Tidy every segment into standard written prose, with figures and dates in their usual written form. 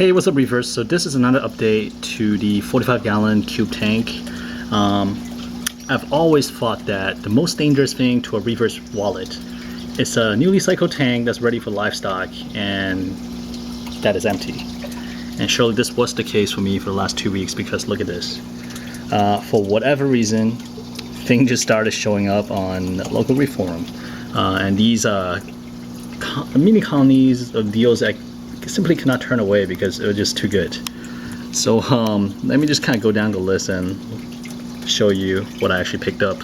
Hey, what's up, Reefers? So this is another update to the 45-gallon cube tank. I've always thought that the most dangerous thing to a reefer's wallet is a newly cycled tank that's ready for livestock and that is empty. And surely this was the case for me for the last 2 weeks, because look at this. For whatever reason, things just started showing up on local reef forum, and these mini colonies of deals that simply cannot turn away because it was just too good. So let me just kind of go down the list and show you what I actually picked up.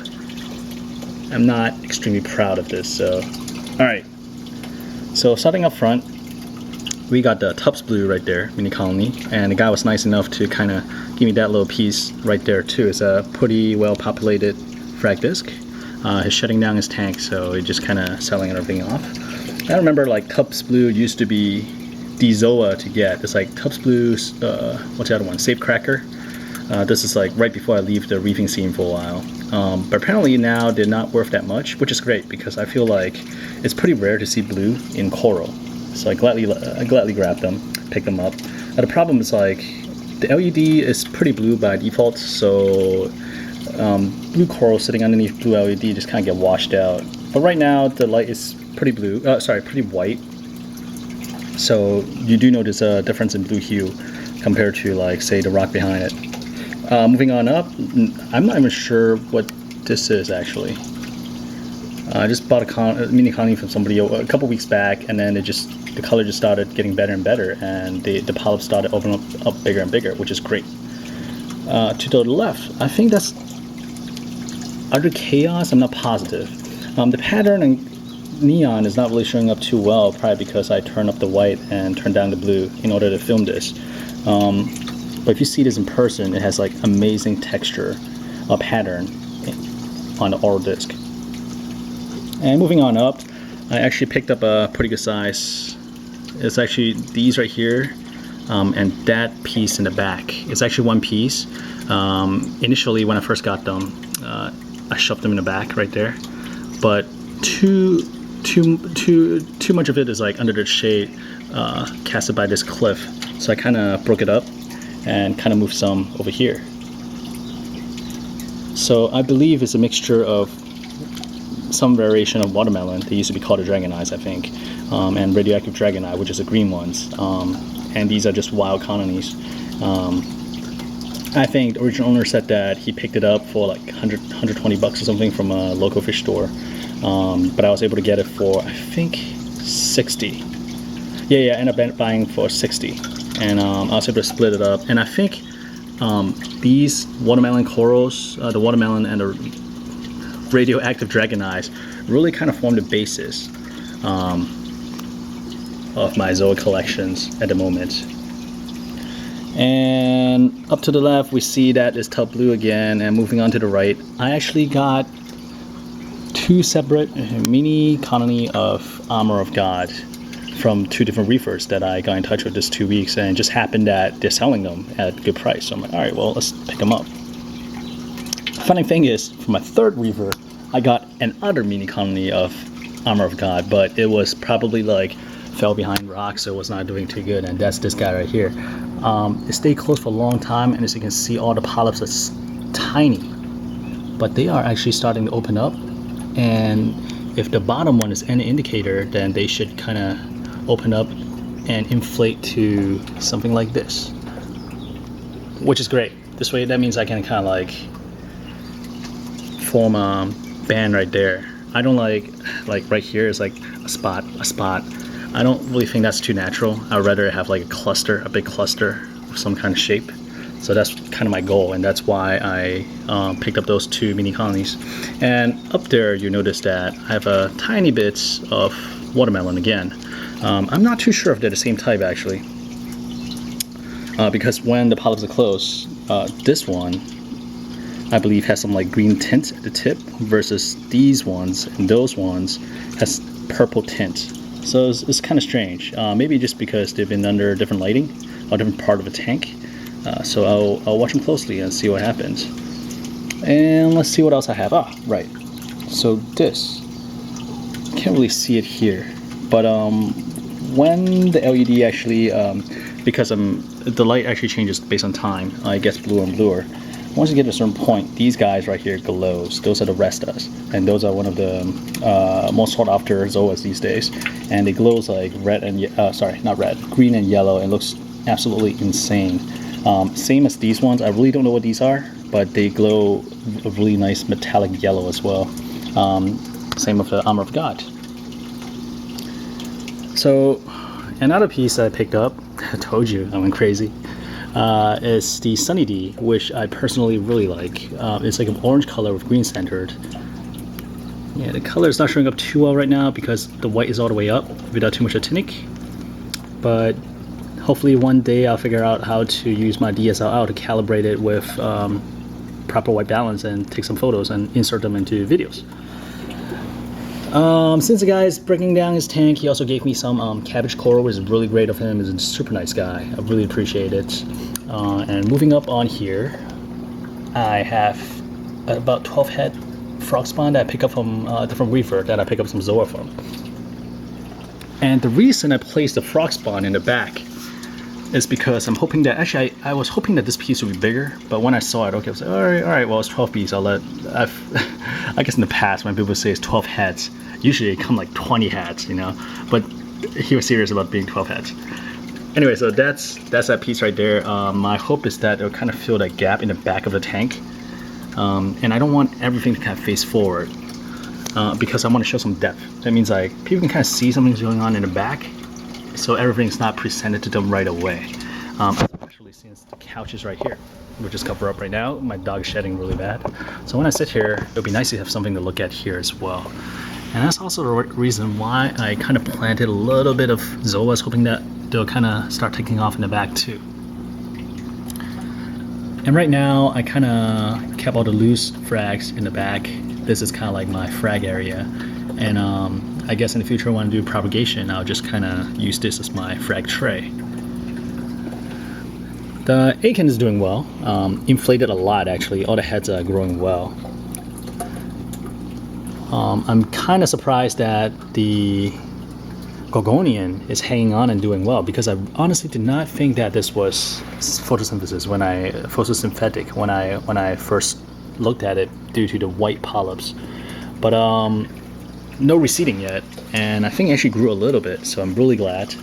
I'm not extremely proud of this, so alright. So starting up front, we got the Tubbs Blue right there, mini colony, and the guy was nice enough to kind of give me that little piece right there too. It's a pretty well populated frag disc. He's shutting down his tank, so he's just kind of selling everything off. I remember like Tubbs Blue used to be the Zoa to get. It's like Tubbs Blue, what's the other one? Safe Cracker. This is like right before I leave the reefing scene for a while. But apparently now they're not worth that much, which is great because I feel like it's pretty rare to see blue in coral. So I gladly grabbed them, picked them up. The problem is like the LED is pretty blue by default, so blue coral sitting underneath blue LED just kind of get washed out. But right now the light is pretty blue, pretty white. So you do notice a difference in blue hue compared to like say the rock behind it. Moving on up, I'm not even sure what this is actually. I just bought a mini colony from somebody a couple weeks back, and then the color just started getting better and better, and the polyps started opening up bigger and bigger, which is great. To the left, I think that's Utter Chaos. I'm not positive. The pattern and neon is not really showing up too well, probably because I turned up the white and turned down the blue in order to film this. But if you see this in person, it has like amazing texture, a pattern on the oral disc. And moving on up, I actually picked up a pretty good size. It's actually these right here, and that piece in the back. It's actually one piece. Initially, when I first got them, I shoved them in the back right there, but too much of it is like under the shade, casted by this cliff. So I kind of broke it up and kind of moved some over here. So I believe it's a mixture of some variation of watermelon. They used to be called the dragon eyes, I think, and radioactive dragon eye, which is the green ones. And these are just wild colonies. I think the original owner said that he picked it up for like 120 bucks or something from a local fish store. But I was able to get it for, I think, 60. Yeah, I ended up buying for 60. And I was able to split it up. And I think these watermelon corals, the watermelon and the radioactive dragon eyes, really kind of form the basis of my Zoa collections at the moment. And up to the left, we see that is Tubbs Blue again. And moving on to the right, I actually got two separate mini colony of Armor of God from two different reefers that I got in touch with this 2 weeks, and it just happened that they're selling them at a good price. So I'm like, all right, well, let's pick them up. Funny thing is, for my third reefer, I got another mini colony of Armor of God, but it was probably like fell behind rocks, so it was not doing too good, and that's this guy right here. It stayed closed for a long time, and as you can see, all the polyps are tiny, but they are actually starting to open up. And if the bottom one is any indicator, then they should kind of open up and inflate to something like this, which is great. This way, that means I can kind of like form a band right there. I don't like right here is like a spot. I don't really think that's too natural. I'd rather have like a big cluster of some kind of shape. So that's kind of my goal, and that's why I picked up those two mini colonies. And up there, you notice that I have a tiny bits of watermelon again. I'm not too sure if they're the same type actually, because when the polyps are closed, this one I believe has some like green tint at the tip, versus these ones and those ones has purple tint. So it's kind of strange. Maybe just because they've been under different lighting or different part of a tank. So I'll watch them closely and see what happens. And let's see what else I have. Right. So this, can't really see it here, but when the LED actually because the light actually changes based on time. It gets bluer and bluer. Once you get to a certain point, these guys right here glows. Those are the restas, and those are one of the most sought after zoas these days. And it glows like red and sorry, not red, green and yellow. It looks absolutely insane. Same as these ones. I really don't know what these are, but they glow a really nice metallic yellow as well. Same with the Armor of God. So another piece that I picked up, I told you I went crazy, is the Sunny D, which I personally really like. It's like an orange color with green centered. Yeah, the color is not showing up too well right now because the white is all the way up without too much actinic. But hopefully one day I'll figure out how to use my DSLR to calibrate it with proper white balance and take some photos and insert them into videos. Since the guy is breaking down his tank, he also gave me some cabbage coral, which is really great of him. He's a super nice guy. I really appreciate it. And moving up on here, I have about 12 head frog spawn that I pick up from different Reefer that I pick up some Zoa from. And the reason I placed the frog spawn in the back is because I'm hoping that, actually I was hoping that this piece would be bigger, but when I saw it, okay, I was like, all right, well, it's 12 pieces. I guess in the past when people say it's 12 heads, usually it come like 20 heads, you know, but he was serious about being 12 heads. Anyway, so that's that piece right there. My hope is that it'll kind of fill that gap in the back of the tank. And I don't want everything to kind of face forward because I want to show some depth. That means like people can kind of see something's going on in the back, so everything's not presented to them right away. Especially since the couch is right here, which is covered up right now. My dog is shedding really bad. So when I sit here, it'll be nice to have something to look at here as well. And that's also the reason why I kind of planted a little bit of Zoas, hoping that they'll kind of start taking off in the back too. And right now, I kind of kept all the loose frags in the back. This is kind of like my frag area. And I guess in the future, when I do propagation, I'll just kind of use this as my frag tray. The Aiken is doing well. Inflated a lot, actually. All the heads are growing well. I'm kind of surprised that the Gorgonian is hanging on and doing well, because I honestly did not think that this was photosynthesis photosynthetic when I first looked at it due to the white polyps. But no receding yet, and I think it actually grew a little bit, so I'm really glad.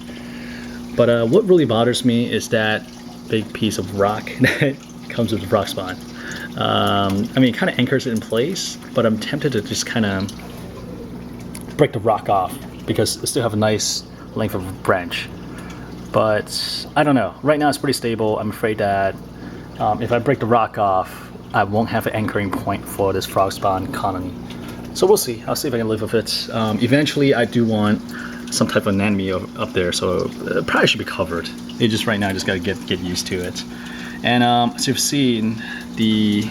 But what really bothers me is that big piece of rock that comes with the rock spawn. I mean, it kind of anchors it in place, but I'm tempted to just kind of break the rock off because it still have a nice length of branch. But I don't know. Right now it's pretty stable. I'm afraid that if I break the rock off, I won't have an anchoring point for this frog spawn colony. So we'll see. I'll see if I can live with it. Eventually, I do want some type of anemone up there, so it probably should be covered. It just right now, I just gotta get used to it. And as you've seen, the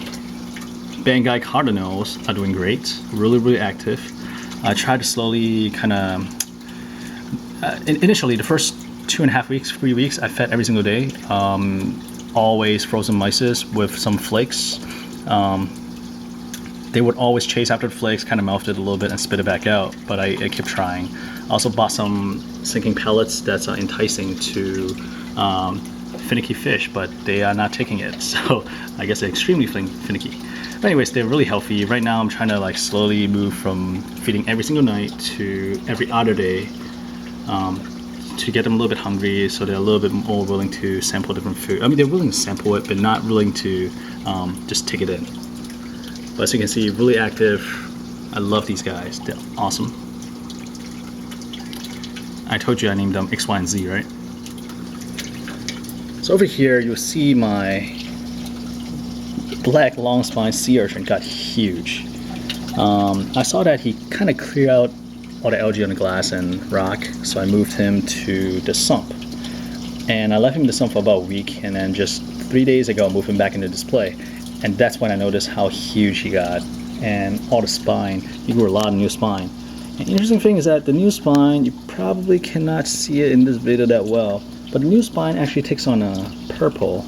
Bangai cardinals are doing great. Really active. I tried to slowly kind of initially the first 2.5 weeks, 3 weeks, I fed every single day. Always frozen mysis with some flakes. They would always chase after the flakes, kind of melt it a little bit and spit it back out, but I kept trying. I also bought some sinking pellets that's enticing to finicky fish, but they are not taking it, so I guess they're extremely finicky. But anyways, they're really healthy. Right now I'm trying to like slowly move from feeding every single night to every other day, to get them a little bit hungry, so they're a little bit more willing to sample different food. I mean, they're willing to sample it, but not willing to just take it in. But as you can see, really active. I love these guys. They're awesome. I told you I named them X, Y, and Z, right? So over here, you'll see my black long spine sea urchin got huge. I saw that he kind of cleared out all the algae on the glass and rock, so I moved him to the sump. And I left him in the sump for about a week, and then just 3 days ago, I moved him back into display. And that's when I noticed how huge he got, and all the spine. He grew a lot of new spine. And the interesting thing is that the new spine, you probably cannot see it in this video that well, but the new spine actually takes on a purple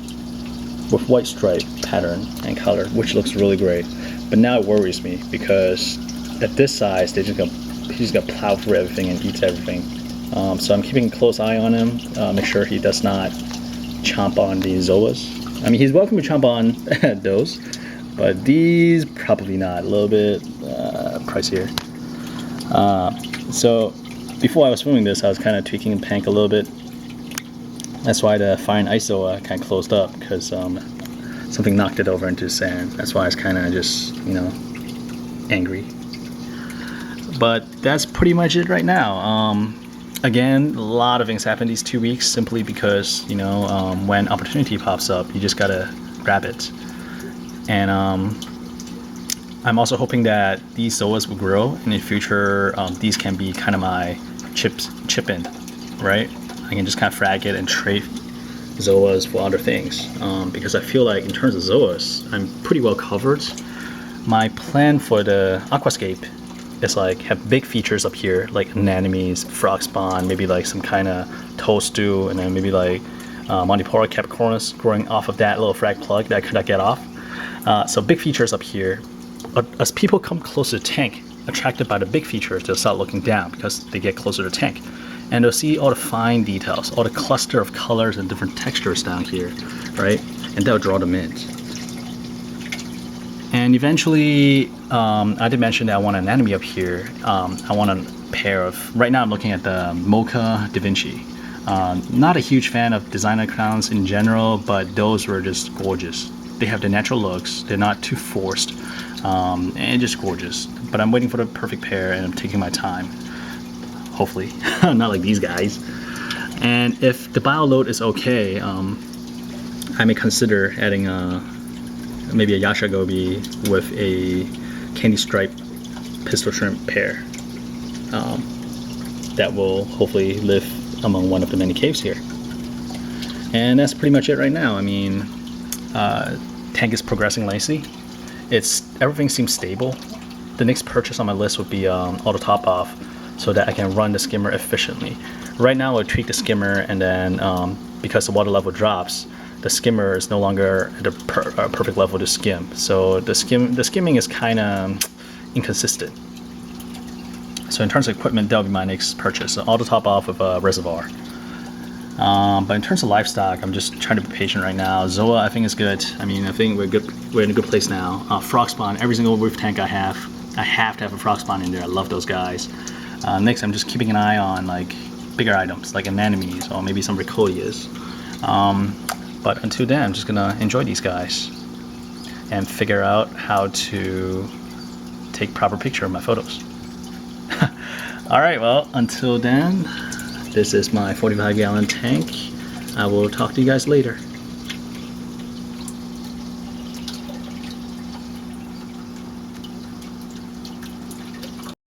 with white stripe pattern and color, which looks really great. But now it worries me because at this size, he's just gonna plow through everything and eats everything. So I'm keeping a close eye on him, make sure he does not chomp on these zoas. I mean, he's welcome to chomp on those, but these probably not. A little bit pricier. So before I was filming this, I was kind of tweaking the tank a little bit. That's why the fire and ice zoa kind of closed up, because something knocked it over into sand. That's why it's kind of just, you know, angry. But that's pretty much it right now. Again, a lot of things happened these 2 weeks simply because, you know, when opportunity pops up, you just gotta grab it. And I'm also hoping that these zoas will grow, and in the future, these can be kind of my chip in, right? I can just kind of frag it and trade zoas for other things, because I feel like in terms of zoas, I'm pretty well covered. My plan for the aquascape is like have big features up here, like anemones, frog spawn, maybe like some kind of toadstool, and then maybe like Montipora capricornus growing off of that little frag plug that I could not get off. So big features up here. As people come closer to the tank, attracted by the big features, they'll start looking down because they get closer to the tank. And they'll see all the fine details, all the cluster of colors and different textures down here, right? And that'll draw them in. And eventually, I did mention that I want an anemone up here. I want a pair of, right now I'm looking at the Mocha Da Vinci. Not a huge fan of designer crowns in general, but those were just gorgeous. They have the natural looks, they're not too forced, and just gorgeous. But I'm waiting for the perfect pair, and I'm taking my time. Hopefully, not like these guys. And if the bio load is okay, I may consider adding maybe a Yasha Gobi with a candy stripe pistol shrimp pair that will hopefully live among one of the many caves here. And that's pretty much it right now. I mean, tank is progressing nicely. Everything seems stable. The next purchase on my list would be auto top off, so that I can run the skimmer efficiently. Right now, I'll tweak the skimmer, and then because the water level drops, the skimmer is no longer at a perfect level to skim. So the skimming is kind of inconsistent. So in terms of equipment, that'll be my next purchase. So auto top off of a reservoir. But in terms of livestock, I'm just trying to be patient right now. Zoa, I think is good. I mean, I think we're good. We're in a good place now. Frog spawn, every single reef tank I have to have a frog spawn in there. I love those guys. Next, I'm just keeping an eye on like bigger items, like anemones or maybe some ricolias. But until then, I'm just gonna enjoy these guys and figure out how to take proper picture of my photos. All right, well, until then, this is my 45-gallon tank. I will talk to you guys later.